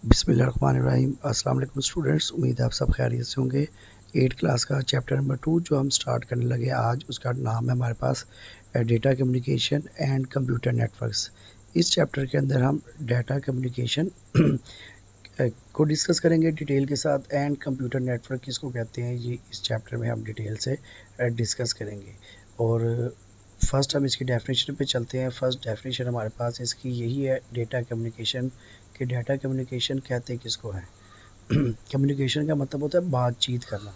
बिस्मिल्लाहिर्रहमानिर्रहीम। अस्सलाम वालेकुम स्टूडेंट्स, उम्मीद है आप सब खैरियत से होंगे। 8 क्लास का चैप्टर नंबर 2 जो हम स्टार्ट करने लगे आज, उसका नाम है हमारे पास data communication and computer networks. इस चैप्टर के अंदर हम डेटा कम्युनिकेशन को डिस्कस करेंगे डिटेल के साथ, एंड कंप्यूटर नेटवर्क किसको कहते हैं ये इस चैप्टर में हम डिटेल से डिस्कस करेंगे। और फर्स्ट हम इसकी डेफिनेशन पे चलते हैं। फर्स्ट डेफिनेशन हमारे पास इसकी यही है डेटा कम्युनिकेशन, कि डेटा कम्युनिकेशन कहते किसको हैं। कम्युनिकेशन का मतलब होता है बातचीत करना।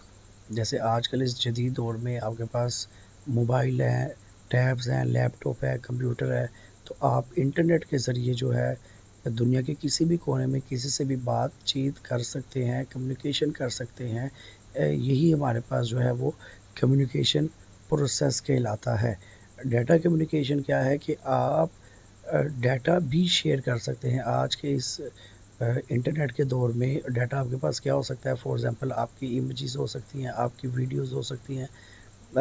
जैसे आजकल इस जदीद दौर में आपके पास मोबाइल है, टैब्स हैं, लैपटॉप है, कंप्यूटर है, तो आप इंटरनेट के ज़रिए जो है दुनिया के किसी भी कोने में किसी से भी बातचीत कर सकते हैं, कम्युनिकेशन कर सकते हैं। यही हमारे पास जो है वो कम्युनिकेशन प्रोसेस कहलाता है। डेटा कम्युनिकेशन क्या है कि आप डाटा भी शेयर कर सकते हैं। आज के इस इंटरनेट के दौर में डाटा आपके पास क्या हो सकता है, फॉर एग्ज़ाम्पल आपकी इमेजेस हो सकती हैं, आपकी वीडियोस हो सकती हैं,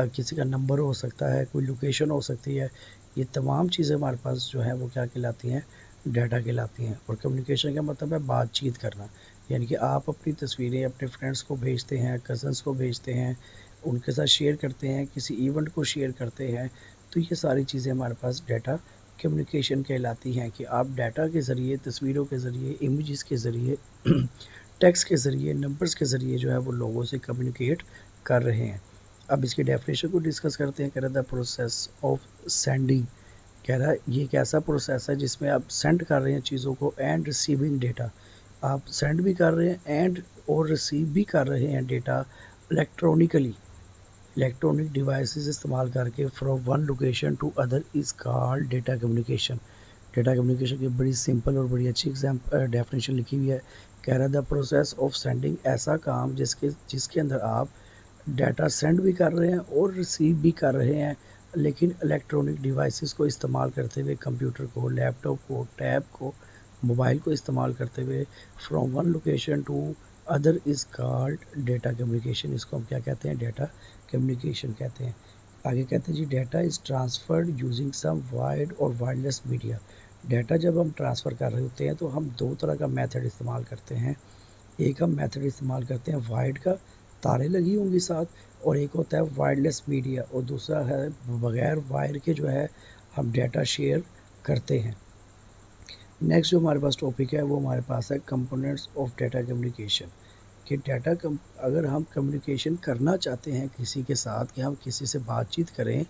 किसी का नंबर हो सकता है, कोई लोकेशन हो सकती है। ये तमाम चीज़ें हमारे पास जो है वो क्या कहलाती हैं, डाटा कहलाती हैं। और कम्युनिकेशन का मतलब है बातचीत करना, यानी कि आप अपनी तस्वीरें अपने फ्रेंड्स को भेजते हैं, कज़न्स को भेजते हैं, उनके साथ शेयर करते हैं, किसी इवेंट को शेयर करते हैं। तो ये सारी चीज़ें हमारे पास डाटा कम्युनिकेशन कहलाती हैं, कि आप डाटा के ज़रिए, तस्वीरों के ज़रिए, इमेजेस के ज़रिए, टेक्स्ट के ज़रिए, नंबर्स के ज़रिए जो है वो लोगों से कम्युनिकेट कर रहे हैं। अब इसकी डेफिनेशन को डिस्कस करते हैं। कह रहा था प्रोसेस ऑफ सेंडिंग, कह रहा है ये एक ऐसा प्रोसेस है जिसमें आप सेंड कर रहे हैं चीज़ों को, एंड रिसीविंग डेटा, आप सेंड भी कर रहे हैं एंड और रिसीव भी कर रहे हैं डेटा इलेक्ट्रॉनिकली। इलेक्ट्रॉनिक डिवाइसेस इस्तेमाल करके from one location to other is called data communication. Data communication की बड़ी सिंपल और बड़ी अच्छी डेफिनेशन लिखी हुई है। कह रहा था प्रोसेस ऑफ सेंडिंग, ऐसा काम जिसके जिसके अंदर आप डाटा सेंड भी कर रहे हैं और रिसीव भी कर रहे हैं, लेकिन इलेक्ट्रॉनिक डिवाइसेस को इस्तेमाल करते हुए, कंप्यूटर को, लैपटॉप को, टैब को, मोबाइल को इस्तेमाल करते हुए, from one location to other is called data communication. इसको हम क्या कहते हैं, डेटा कम्युनिकेशन कहते हैं। आगे कहते हैं जी data is transferred using some wired और वायरलेस मीडिया। डाटा जब हम ट्रांसफ़र कर रहे होते हैं तो हम दो तरह का मेथड इस्तेमाल करते हैं। एक हम मेथड इस्तेमाल करते हैं वायर्ड का, तारें लगी होंगी साथ, और एक होता है वायरलेस मीडिया, और दूसरा है बगैर वायर के जो है हम डाटा शेयर करते हैं। नेक्स्ट जो हमारे पास टॉपिक है वो हमारे पास है कंपोनेंट्स ऑफ डाटा कम्युनिकेशन, कि डाटा कम अगर हम कम्युनिकेशन करना चाहते हैं किसी के साथ, कि हम किसी से बातचीत करें,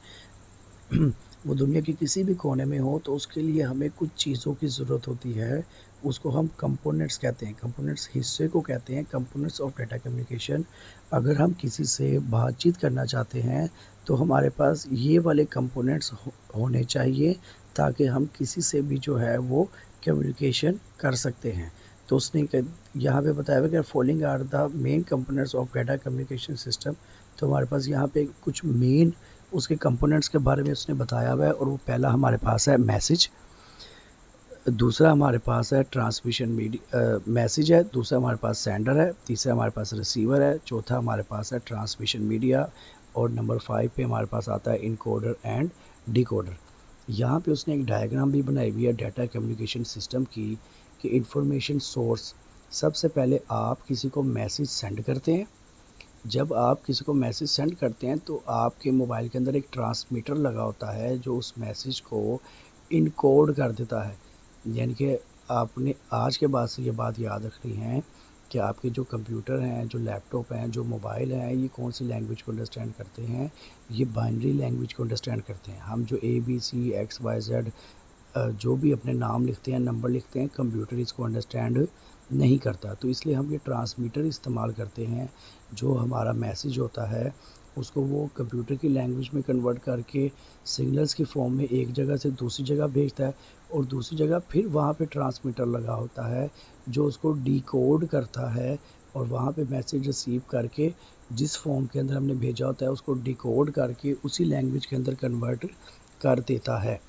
वो दुनिया के किसी भी कोने में हो, तो उसके लिए हमें कुछ चीज़ों की ज़रूरत होती है। उसको हम कंपोनेंट्स कहते हैं, कंपोनेंट्स हिस्से को कहते हैं, कंपोनेंट्स ऑफ डाटा कम्युनिकेशन। अगर हम किसी से बातचीत करना चाहते हैं तो हमारे पास ये वाले कंपोनेंट्स होने चाहिए, ताकि हम किसी से भी जो है वो कम्युनिकेशन कर सकते हैं। तो उसने यहाँ पे बताया हुआ कि following are the main components of data communication system. तो हमारे पास यहाँ पे कुछ मेन उसके कंपोनेंट्स के बारे में उसने बताया हुआ है, और वो पहला हमारे पास है मैसेज, दूसरा हमारे पास है ट्रांसमिशन मैसेज है, दूसरा हमारे पास सेंडर है, तीसरा हमारे पास रिसीवर है, चौथा हमारे पास है ट्रांसमिशन मीडिया, और नंबर 5 पे हमारे पास आता है इनकोडर एंड डिकोडर। यहाँ पे उसने एक डायग्राम भी बनाई हुई है डाटा कम्युनिकेशन सिस्टम की, कि इंफॉर्मेशन सोर्स, सबसे पहले आप किसी को मैसेज सेंड करते हैं। जब आप किसी को मैसेज सेंड करते हैं तो आपके मोबाइल के अंदर एक ट्रांसमीटर लगा होता है जो उस मैसेज को इनकोड कर देता है। यानी कि आपने आज के बाद से ये बात याद रखनी है कि आपके जो कंप्यूटर हैं, जो लैपटॉप हैं, जो मोबाइल हैं, ये कौन सी लैंग्वेज को अंडरस्टैंड करते हैं, ये बाइनरी लैंग्वेज को अंडरस्टैंड करते हैं। हम जो ABCXYZ जो भी अपने नाम लिखते हैं, नंबर लिखते हैं, कंप्यूटर इसको अंडरस्टैंड नहीं करता। तो इसलिए हम ये ट्रांसमीटर इस्तेमाल करते हैं। जो हमारा मैसेज होता है उसको वो कंप्यूटर की लैंग्वेज में कन्वर्ट करके सिग्नल्स की फॉर्म में एक जगह से दूसरी जगह भेजता है, और दूसरी जगह फिर वहाँ पे ट्रांसमीटर लगा होता है जो उसको डिकोड करता है, और वहाँ पे मैसेज रिसीव करके जिस फॉर्म के अंदर हमने भेजा होता है उसको डिकोड करके उसी लैंग्वेज के अंदर कन्वर्ट कर देता है।